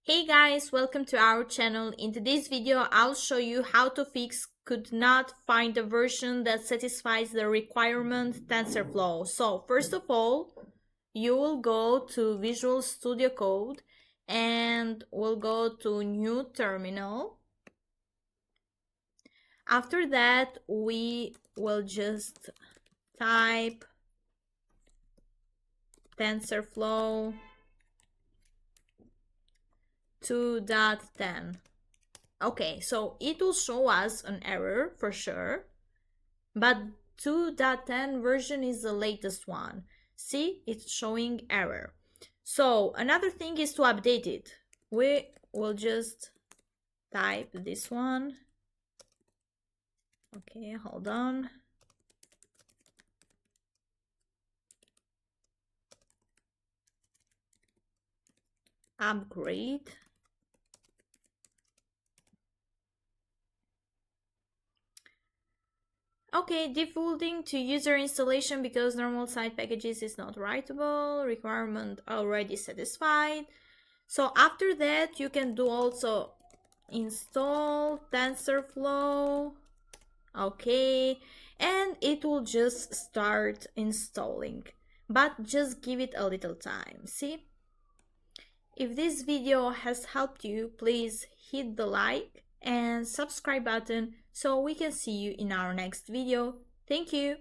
Hey guys, welcome to our channel. In today's video, I'll show you how to fix could not find a version that satisfies the requirement TensorFlow. So first of all, you will go to Visual Studio Code and we'll go to New Terminal. After that, we will just type TensorFlow 2.10. Okay, so it will show us an error for sure, but 2.10 version is the latest one. See, it's showing error. So another thing is to update it. We will just type this one. Okay, hold on. Upgrade. Okay, defaulting to user installation because normal side packages is not writable, requirement already satisfied. So after that, you can do also install TensorFlow. Okay, and it will just start installing, but just give it a little time. See? If this video has helped you, please hit the like and subscribe button so we can see you in our next video. Thank you.